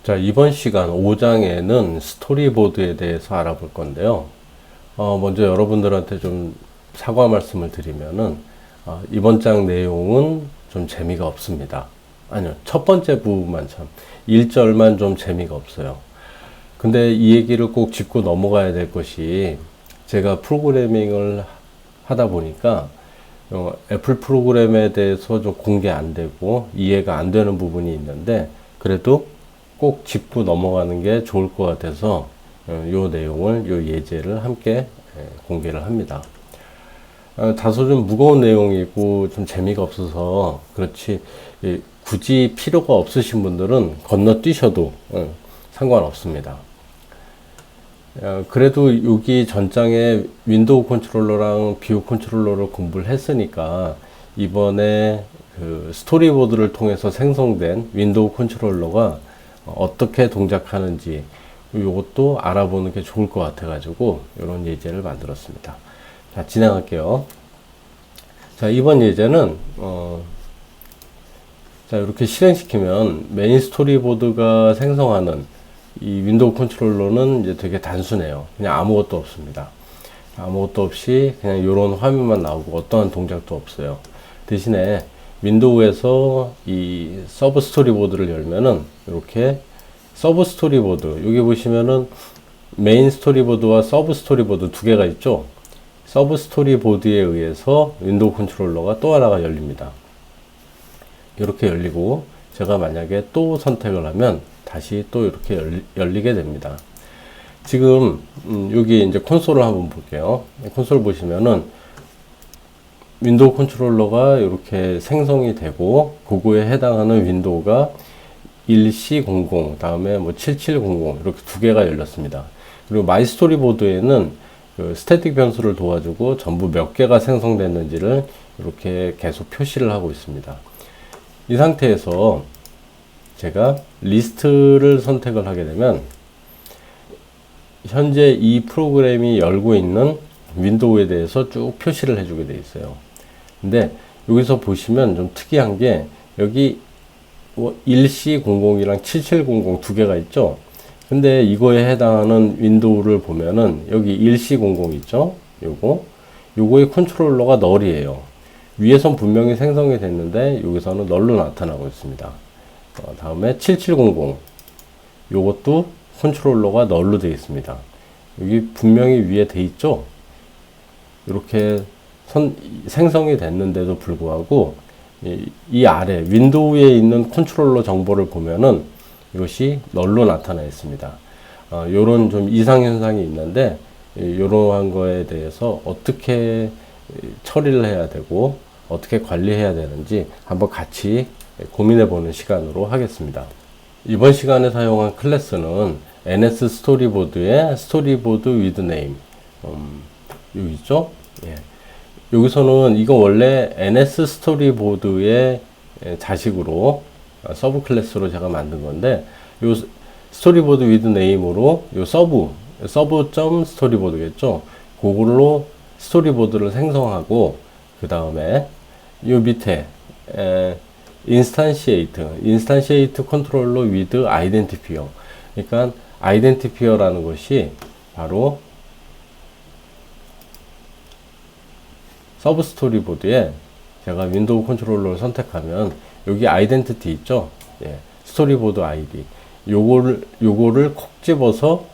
자, 이번 시간 5장에는 스토리보드에 대해서 알아볼 건데요. 먼저 여러분들한테 좀 사과 말씀을 드리면은, 이번 장 내용은 좀 재미가 없습니다. 아니요, 첫 번째 부분만 참, 1절만 좀 재미가 없어요. 근데 이 얘기를 꼭 짚고 넘어가야 될 것이, 제가 프로그래밍을 하다 보니까, 애플 프로그램에 대해서 좀 공개 안 되고, 이해가 안 되는 부분이 있는데, 그래도 꼭 짚고 넘어가는 게 좋을 것 같아서 요 내용을, 요 예제를 함께 공개를 합니다. 다소 좀 무거운 내용이고 좀 재미가 없어서 그렇지, 굳이 필요가 없으신 분들은 건너뛰셔도 상관없습니다. 그래도 여기 전장에 윈도우 컨트롤러랑 뷰 컨트롤러를 공부를 했으니까 이번에 그 스토리보드를 통해서 생성된 윈도우 컨트롤러가 어떻게 동작하는지 이것도 알아보는 게 좋을 것 같아 가지고 이런 예제를 만들었습니다. 자, 진행할게요. 자, 이번 예제는 자, 이렇게 실행시키면 메인 스토리보드가 생성하는 이 윈도우 컨트롤러는 이제 되게 단순해요. 그냥 아무것도 없습니다. 아무것도 없이 그냥 이런 화면만 나오고 어떠한 동작도 없어요. 대신에 윈도우에서 이 서브 스토리보드를 열면은 이렇게 서브 스토리보드, 여기 보시면은 메인 스토리보드와 서브 스토리보드 두 개가 있죠. 서브 스토리보드에 의해서 윈도우 컨트롤러가 또 하나가 열립니다. 이렇게 열리고 제가 만약에 또 선택을 하면 다시 또 이렇게 열리게 됩니다. 지금 여기 이제 콘솔을 한번 볼게요. 콘솔 보시면은 윈도우 컨트롤러가 이렇게 생성이 되고 그거에 해당하는 윈도우가 1400 다음에 뭐 7700 이렇게 두 개가 열렸습니다. 그리고 마이 스토리보드에는 그 스태틱 변수를 도와주고 전부 몇 개가 생성됐는지를 이렇게 계속 표시를 하고 있습니다. 이 상태에서 제가 리스트를 선택을 하게 되면 현재 이 프로그램이 열고 있는 윈도우에 대해서 쭉 표시를 해주게 되어 있어요. 근데 여기서 보시면 좀 특이한 게 여기 1400이랑 7700 두 개가 있죠. 근데 이거에 해당하는 윈도우를 보면은 여기 1400 있죠. 요거의 컨트롤러가 널이에요. 위에선 분명히 생성이 됐는데 여기서는 널로 나타나고 있습니다. 다음에 7700 요것도 컨트롤러가 널로 되어 있습니다. 여기 분명히 위에 돼 있죠. 이렇게 생성이 됐는데도 불구하고 이 아래 윈도우에 있는 컨트롤러 정보를 보면은 이것이 널로 나타나 있습니다. 요런 좀 이상 현상이 있는데 이러한 거에 대해서 어떻게 처리를 해야 되고 어떻게 관리해야 되는지 한번 같이 고민해 보는 시간으로 하겠습니다. 이번 시간에 사용한 클래스는 NS 스토리보드의 스토리보드 with name 여기 있죠? 예. 여기서는 이거 원래 NS 스토리보드의 자식으로 서브 클래스로 제가 만든 건데 요 스토리보드 with name으로 요 서브 스토리보드겠죠? 그걸로 스토리보드를 생성하고 그 다음에 요 밑에 인스탄시에이트 컨트롤러 with 아이덴티피어, 그러니까 아이덴티피어라는 것이 바로 서브 스토리보드에 제가 윈도우 컨트롤러를 선택하면 여기 아이덴티티 있죠? 예, 스토리보드 아이디 요거를 콕 집어서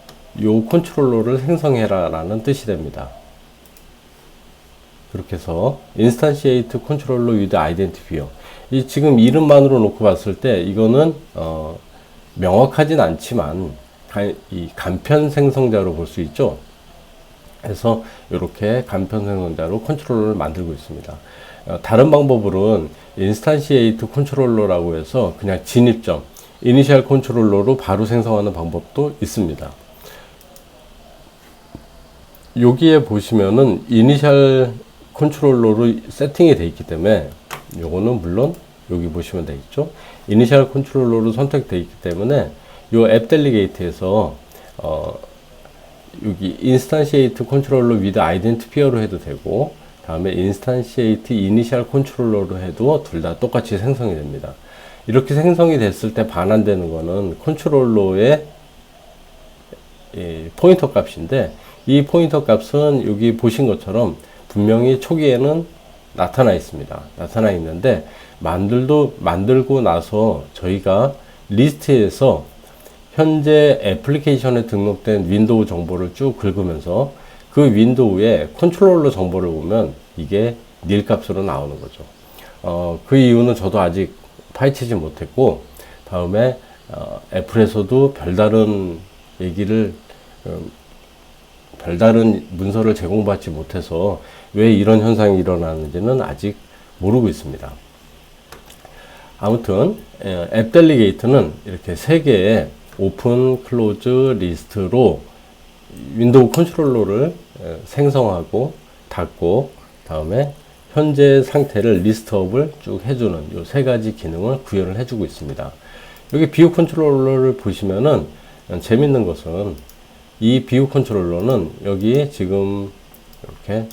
요 컨트롤러를 생성해라 라는 뜻이 됩니다. 그렇게 해서 인스탄시에이트 컨트롤러 with 아이덴티피어, 이 지금 이름만으로 놓고 봤을 때 이거는 명확하진 않지만 이 간편 생성자로 볼 수 있죠. 그래서 이렇게 간편 생성자로 컨트롤러를 만들고 있습니다. 다른 방법으로는 인스탄시에이트 컨트롤러라고 해서 그냥 진입점 이니셜 컨트롤러로 바로 생성하는 방법도 있습니다. 여기에 보시면은 이니셜 컨트롤러로 세팅이 되어 있기 때문에 요거는 물론 여기 보시면 되어 있죠. 이니셜 컨트롤러로 선택되어 있기 때문에 요 앱 델리게이트에서 여기 인스탄시에이트 컨트롤러 with 아이덴티피어로 해도 되고 다음에 인스탄시에이트 이니셜 컨트롤러로 해도 둘 다 똑같이 생성이 됩니다. 이렇게 생성이 됐을 때 반환되는 거는 컨트롤러의 포인터 값인데, 이 포인터 값은 여기 보신 것처럼 분명히 초기에는 나타나 있습니다. 나타나 있는데 만들고 나서 저희가 리스트에서 현재 애플리케이션에 등록된 윈도우 정보를 쭉 긁으면서 그 윈도우에 컨트롤러 정보를 보면 이게 닐 값으로 나오는 거죠. 그 이유는 저도 아직 파헤치지 못했고, 다음에 애플에서도 별다른 별다른 문서를 제공받지 못해서 왜 이런 현상이 일어나는지는 아직 모르고 있습니다. 아무튼 앱 델리게이트는 이렇게 세 개의 오픈, 클로즈, 리스트로 윈도우 컨트롤러를 생성하고 닫고, 다음에 현재 상태를 리스트업을 쭉 해주는 이 세 가지 기능을 구현을 해주고 있습니다. 여기 비유 컨트롤러를 보시면은 재밌는 것은 이 비유 컨트롤러는 여기 지금 이렇게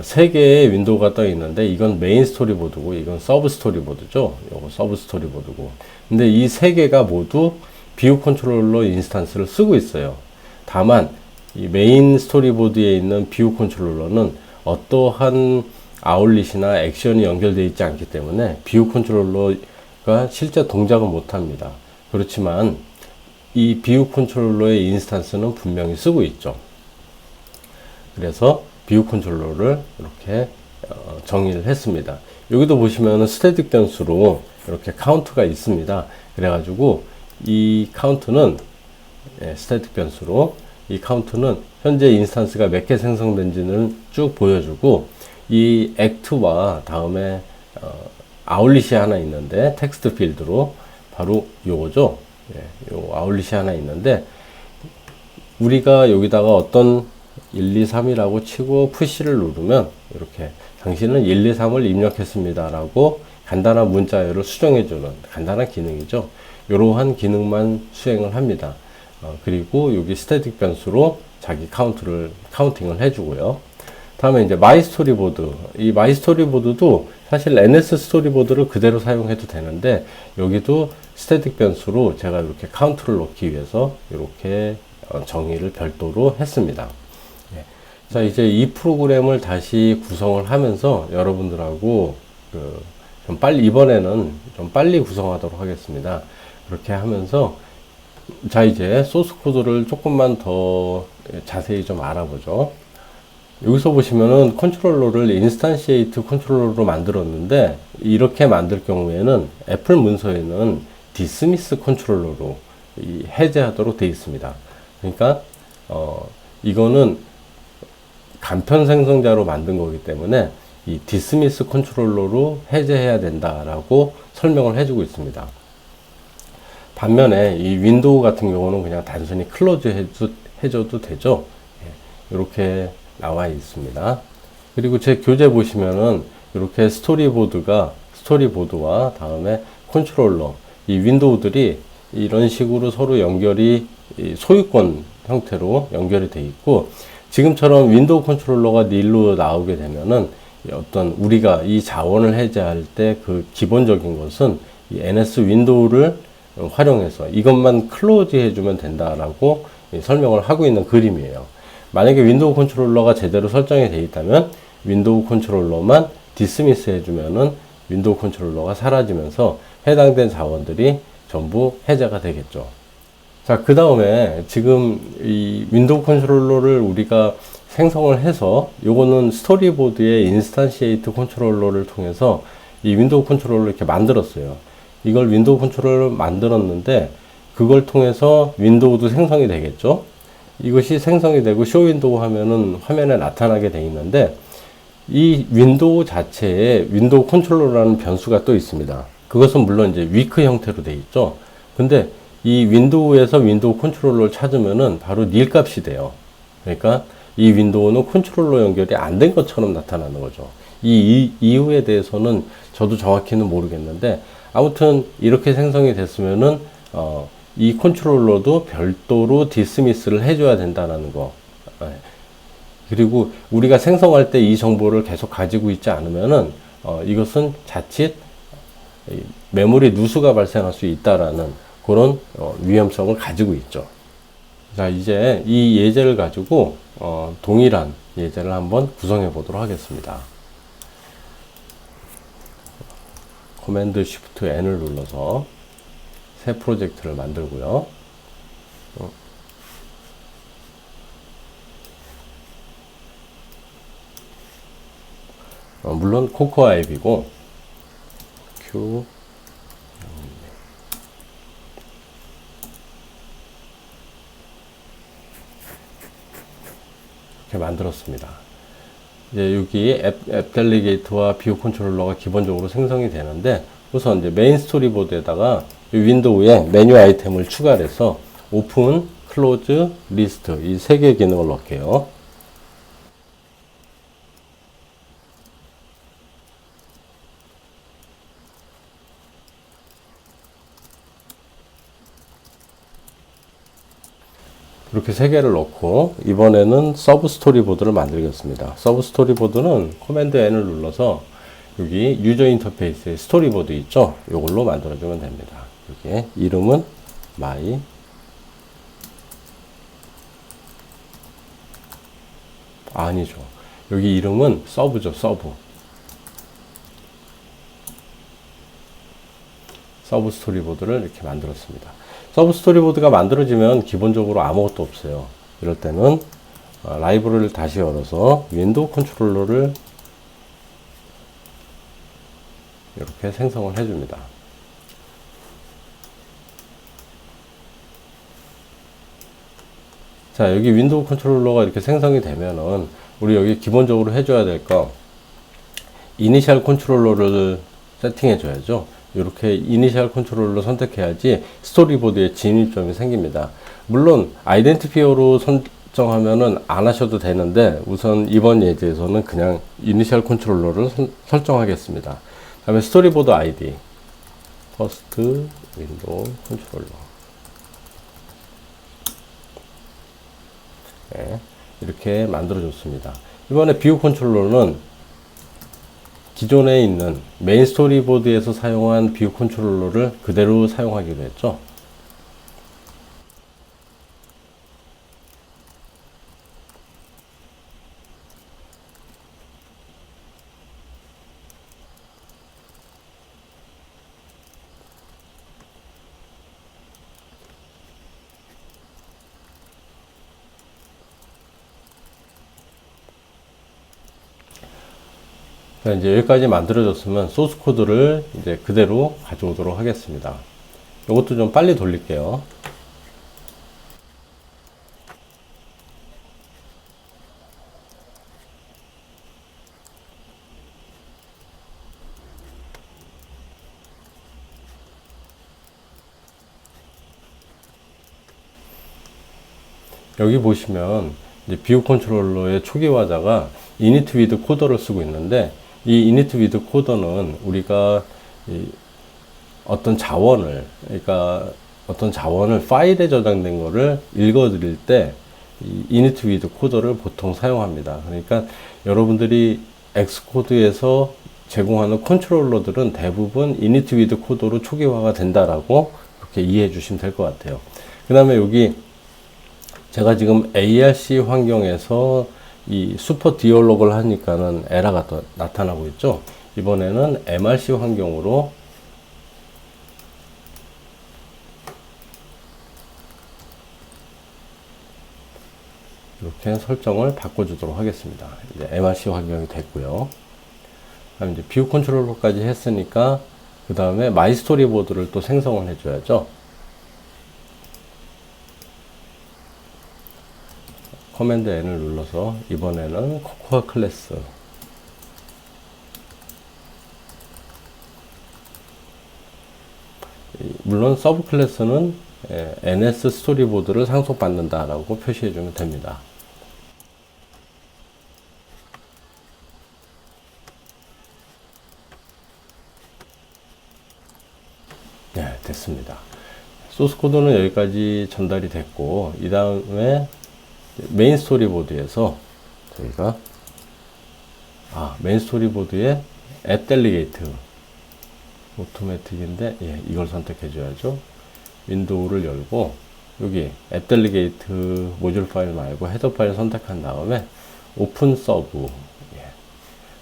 세 개의 윈도우가 떠 있는데, 이건 메인 스토리보드고 이건 서브 스토리보드죠. 요거 서브 스토리보드고. 근데 이 세 개가 모두 비유 컨트롤러 인스턴스를 쓰고 있어요. 다만 이 메인 스토리보드에 있는 비유 컨트롤러는 어떠한 아울릿이나 액션이 연결되어 있지 않기 때문에 비유 컨트롤러가 실제 동작은 못합니다. 그렇지만 이 비유 컨트롤러의 인스턴스는 분명히 쓰고 있죠. 그래서 비유 컨트롤러를 이렇게 정의를 했습니다. 여기도 보시면 스태틱 변수로 이렇게 카운트가 있습니다. 그래가지고 이 카운트는 스태틱 변수로 이 카운트는 현재 인스턴스가 몇 개 생성된지는 쭉 보여주고, 이 액트와 다음에 아울릿이 하나 있는데 텍스트 필드로 바로 요거죠. 요 아울릿이 하나 있는데, 우리가 여기다가 어떤 1, 2, 3이라고 치고 푸시를 누르면 이렇게 당신은 1, 2, 3을 입력했습니다 라고 간단한 문자열을 수정해주는 간단한 기능이죠. 이러한 기능만 수행을 합니다. 그리고 여기 스태틱 변수로 자기 카운팅을 해주고요. 다음에 이제 마이 스토리보드. 이 마이 스토리보드도 사실 NS 스토리보드를 그대로 사용해도 되는데, 여기도 스태틱 변수로 제가 이렇게 카운트를 넣기 위해서 이렇게 정의를 별도로 했습니다. 자, 이제 이 프로그램을 다시 구성을 하면서 여러분들하고 좀 빨리, 이번에는 좀 빨리 구성하도록 하겠습니다. 그렇게 하면서 자, 이제 소스 코드를 조금만 더 자세히 좀 알아보죠. 여기서 보시면은 컨트롤러를 인스탄시에이트 컨트롤러로 만들었는데, 이렇게 만들 경우에는 애플 문서에는 디스미스 컨트롤러로 해제하도록 되어 있습니다. 그러니까 이거는 간편 생성자로 만든 거기 때문에 이 디스미스 컨트롤러로 해제해야 된다라고 설명을 해주고 있습니다. 반면에 이 윈도우 같은 경우는 그냥 단순히 클로즈 해줘도 되죠. 이렇게 나와 있습니다. 그리고 제 교재 보시면은 이렇게 스토리보드와 다음에 컨트롤러, 이 윈도우들이 이런 식으로 서로 연결이 소유권 형태로 연결이 되어 있고, 지금처럼 윈도우 컨트롤러가 닐로 나오게 되면은 어떤 우리가 이 자원을 해제할 때 그 기본적인 것은 이 NS 윈도우를 활용해서 이것만 클로즈 해주면 된다라고 설명을 하고 있는 그림이에요. 만약에 윈도우 컨트롤러가 제대로 설정이 되어 있다면 윈도우 컨트롤러만 디스미스 해주면은 윈도우 컨트롤러가 사라지면서 해당된 자원들이 전부 해제가 되겠죠. 자, 그 다음에 지금 이 윈도우 컨트롤러를 우리가 생성을 해서, 요거는 스토리보드의 인스탄시에이트 컨트롤러를 통해서 이 윈도우 컨트롤러를 이렇게 만들었어요. 이걸 윈도우 컨트롤러를 만들었는데, 그걸 통해서 윈도우도 생성이 되겠죠. 이것이 생성이 되고 쇼 윈도우 하면은 화면에 나타나게 돼 있는데, 이 윈도우 자체에 윈도우 컨트롤러라는 변수가 또 있습니다. 그것은 물론 이제 위크 형태로 돼 있죠. 근데 이 윈도우에서 윈도우 컨트롤러를 찾으면은 바로 닐 값이 돼요. 그러니까 이 윈도우는 컨트롤러 연결이 안 된 것처럼 나타나는 거죠. 이 이유에 대해서는 저도 정확히는 모르겠는데, 아무튼 이렇게 생성이 됐으면은 이 컨트롤러도 별도로 디스미스를 해줘야 된다는 거. 그리고 우리가 생성할 때 이 정보를 계속 가지고 있지 않으면은 이것은 자칫 메모리 누수가 발생할 수 있다라는 그런 위험성을 가지고 있죠. 자, 이제 이 예제를 가지고 동일한 예제를 한번 구성해 보도록 하겠습니다. 커맨드 쉬프트 N을 눌러서 새 프로젝트를 만들고요. 물론 코코아 앱이고 Q 이렇게 만들었습니다. 이제 여기 앱 델리게이터와 비오 컨트롤러가 기본적으로 생성이 되는데, 우선 이제 메인 스토리보드에다가 윈도우에 메뉴 아이템을 추가해서 오픈, 클로즈, 리스트 이 세 개의 기능을 넣을게요. 이렇게 세 개를 넣고 이번에는 서브 스토리보드를 만들겠습니다. 서브 스토리보드는 커맨드 N을 눌러서 여기 유저 인터페이스에 스토리보드 있죠? 이걸로 만들어주면 됩니다. 여기 이름은 my 아니죠. 여기 이름은 서브죠. 서브 스토리보드를 이렇게 만들었습니다. 서브 스토리보드가 만들어지면 기본적으로 아무것도 없어요. 이럴 때는 라이브러리를 다시 열어서 윈도우 컨트롤러를 이렇게 생성을 해줍니다. 자, 여기 윈도우 컨트롤러가 이렇게 생성이 되면은 우리 여기 기본적으로 해줘야 될 거 이니셜 컨트롤러를 세팅해 줘야죠. 이렇게 이니셜 컨트롤러 선택해야지 스토리보드에 진입점이 생깁니다. 물론 아이덴티피어로 설정하면은 안 하셔도 되는데 우선 이번 예제에서는 그냥 이니셜 컨트롤러를 설정하겠습니다. 다음에 스토리보드 아이디 퍼스트 윈도우 컨트롤러 네, 이렇게 만들어 줬습니다. 이번에 뷰 컨트롤러는 기존에 있는 메인 스토리보드에서 사용한 뷰 컨트롤러를 그대로 사용하기로 했죠. 이제 여기까지 만들어졌으면 소스 코드를 이제 그대로 가져오도록 하겠습니다. 이것도 좀 빨리 돌릴게요. 여기 보시면 이제 뷰 컨트롤러의 초기화자가 init with 코더를 쓰고 있는데, 이 init with 코더는 우리가 어떤 자원을, 그러니까 어떤 자원을 파일에 저장된 거를 읽어드릴 때 이 init with 코더를 보통 사용합니다. 그러니까 여러분들이 엑스코드에서 제공하는 컨트롤러들은 대부분 init with 코더로 초기화가 된다라고 그렇게 이해해 주시면 될 것 같아요. 그 다음에 여기 제가 지금 ARC 환경에서 이 슈퍼 디얼로그를 하니까는 에러가 또 나타나고 있죠. 이번에는 MRC 환경으로 이렇게 설정을 바꿔주도록 하겠습니다. 이제 MRC 환경이 됐고요. 그다음 이제 뷰 컨트롤러까지 했으니까 그 다음에 마이 스토리보드를 또 생성을 해줘야죠. 커맨드 N을 눌러서 이번에는 코코아 클래스 물론 서브 클래스는 NS 스토리보드를 상속받는다 라고 표시해 주면 됩니다. 네, 됐습니다. 소스 코드는 여기까지 전달이 됐고, 이 다음에 메인 스토리보드에서 저희가 메인 스토리보드에 앱 델리게이트 오토매틱인데, 예, 이걸 선택해 줘야죠. 윈도우를 열고, 여기 앱 델리게이트 모듈 파일 말고 헤더 파일 선택한 다음에 오픈 서브, 예.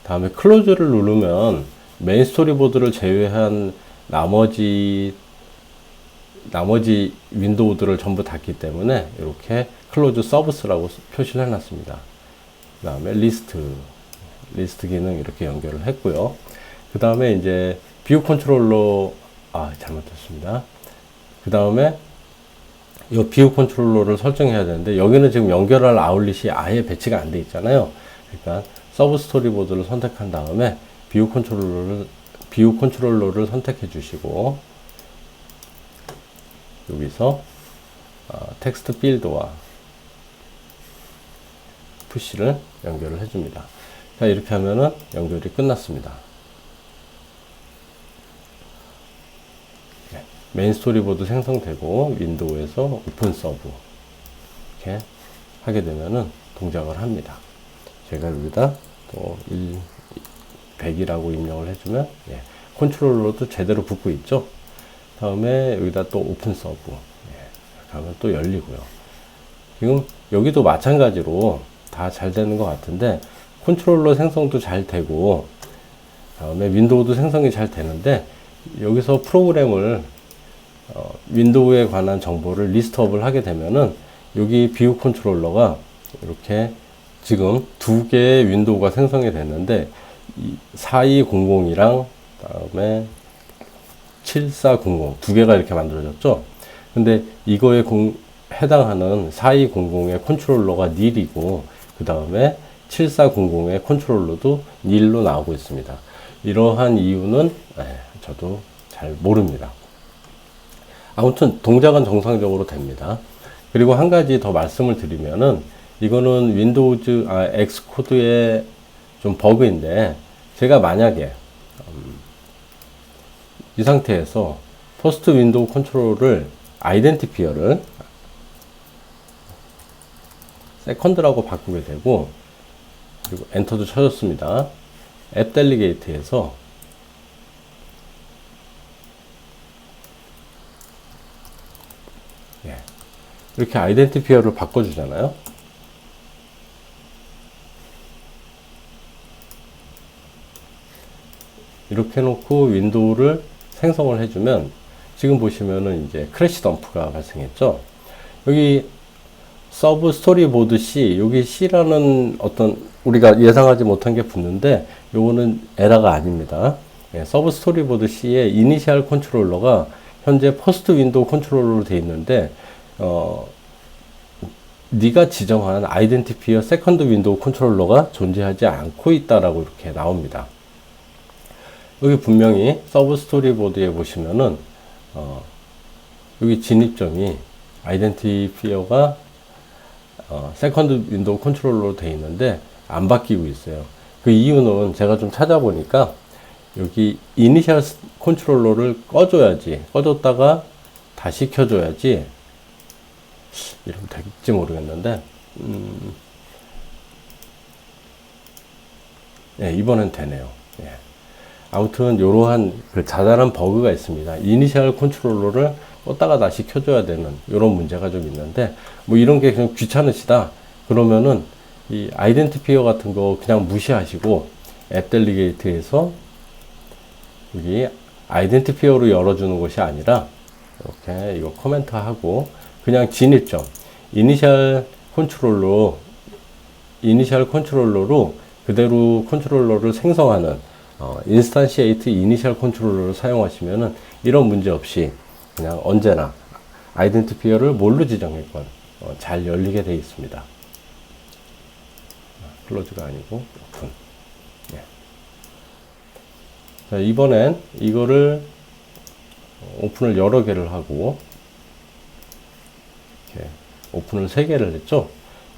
다음에 클로즈를 누르면 메인 스토리보드를 제외한 나머지 윈도우들을 전부 닫기 때문에 이렇게 클로즈 서비스라고 표시를 해놨습니다. 그 다음에 리스트 기능 이렇게 연결을 했고요. 그 다음에 이제 뷰 컨트롤러, 잘못했습니다. 그 다음에 이 뷰 컨트롤러를 설정해야 되는데, 여기는 지금 연결할 아울릿이 아예 배치가 안 돼 있잖아요. 그러니까 서브 스토리보드를 선택한 다음에 뷰 컨트롤러를 선택해 주시고, 여기서 텍스트 필드와 푸시를 연결을 해줍니다. 자, 이렇게 하면은 연결이 끝났습니다. 네, 메인 스토리보드 생성되고 윈도우에서 오픈 서브 이렇게 하게 되면은 동작을 합니다. 제가 여기다 또 100이라고 입력을 해주면, 예, 컨트롤러도 제대로 붙고 있죠. 다음에 여기다 또 오픈 서브, 예, 하면 또 열리고요. 지금 여기도 마찬가지로 다 잘 되는 것 같은데, 컨트롤러 생성도 잘 되고, 다음에 윈도우도 생성이 잘 되는데, 여기서 프로그램을 윈도우에 관한 정보를 리스트업을 하게 되면은, 여기 뷰 컨트롤러가 이렇게 지금 두 개의 윈도우가 생성이 됐는데, 4200이랑 다음에 7400 두 개가 이렇게 만들어졌죠. 근데 이거에 해당하는 4200의 컨트롤러가 닐이고, 그 다음에 7400의 컨트롤러도 닐로 나오고 있습니다. 이러한 이유는 저도 잘 모릅니다. 아무튼 동작은 정상적으로 됩니다. 그리고 한 가지 더 말씀을 드리면은, 이거는 윈도우즈 엑스코드의 좀 버그인데, 제가 만약에 이 상태에서 퍼스트 윈도우 컨트롤을 아이덴티피어를 세컨드라고 바꾸게 되고, 그리고 엔터도 쳐줬습니다. 앱 델리게이트에서 이렇게 아이덴티피어를 바꿔주잖아요. 이렇게 해놓고 윈도우를 생성을 해주면, 지금 보시면은 이제 크래시 덤프가 발생했죠. 여기 서브 스토리보드 C, 여기 C라는 어떤 우리가 예상하지 못한 게 붙는데, 요거는 에러가 아닙니다. 서브 스토리보드 C의 이니셜 컨트롤러가 현재 퍼스트 윈도우 컨트롤러로 되어 있는데, 네가 지정한 아이덴티피어 세컨드 윈도우 컨트롤러가 존재하지 않고 있다라고 이렇게 나옵니다. 여기 분명히 서브 스토리보드에 보시면은 여기 진입점이 아이덴티피어가 세컨드 윈도우 컨트롤러로 되어 있는데 안 바뀌고 있어요. 그 이유는 제가 좀 찾아보니까, 여기 이니셜 컨트롤러를 꺼줬다가 다시 켜줘야지, 이러면 될지 모르겠는데, 예, 이번엔 되네요. 예. 아무튼 이러한 그 자잘한 버그가 있습니다. 이니셜 컨트롤러를 껐다가 다시 켜줘야 되는 이런 문제가 좀 있는데, 뭐 이런 게 그냥 귀찮으시다 그러면은 이 아이덴티피어 같은 거 그냥 무시하시고, 앱 델리게이트에서 여기 아이덴티피어로 열어주는 것이 아니라, 이렇게 이거 코멘트 하고 그냥 진입점 이니셜 컨트롤러로 그대로 컨트롤러를 생성하는 인스탄시에이트 이니셜 컨트롤러를 사용하시면은 이런 문제 없이 그냥 언제나 아이덴티피어를 뭘로 지정했건 잘 열리게 되어 있습니다. 클로즈가 아니고 오픈. 예. 자, 이번엔 이거를 오픈을 여러 개를 하고, 이렇게 오픈을 3개를 했죠.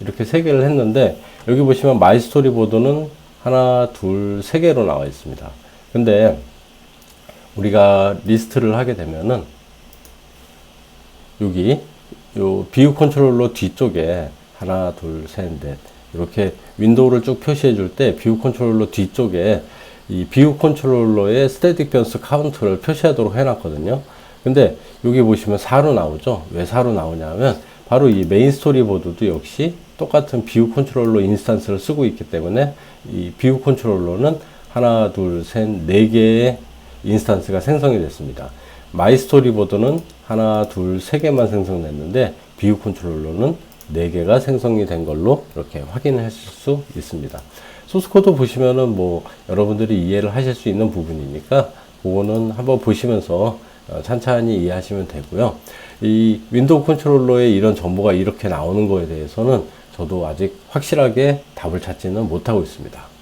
이렇게 3개를 했는데, 여기 보시면 마이 스토리보드는 하나, 둘, 3개로 나와 있습니다. 근데 우리가 리스트를 하게 되면은 여기 요 뷰 컨트롤러 뒤쪽에 하나, 둘, 셋, 넷 이렇게 윈도우를 쭉 표시해 줄 때 뷰 컨트롤러 뒤쪽에 이 비유 컨트롤러의 스태틱 변수 카운트를 표시하도록 해놨거든요. 근데 여기 보시면 4로 나오죠. 왜 4로 나오냐면 바로 이 메인 스토리보드도 역시 똑같은 비유 컨트롤러 인스턴스를 쓰고 있기 때문에 이 비유 컨트롤러는 하나, 둘, 셋, 네 개의 인스턴스가 생성이 됐습니다. 마이 스토리보드는 하나, 둘, 세 개만 생성됐는데 비유 컨트롤러는 네 개가 생성이 된 걸로 이렇게 확인하실 수 있습니다. 소스코드 보시면은 뭐 여러분들이 이해를 하실 수 있는 부분이니까 그거는 한번 보시면서 찬찬히 이해하시면 되고요. 이 윈도우 컨트롤러에 이런 정보가 이렇게 나오는 거에 대해서는 저도 아직 확실하게 답을 찾지는 못하고 있습니다.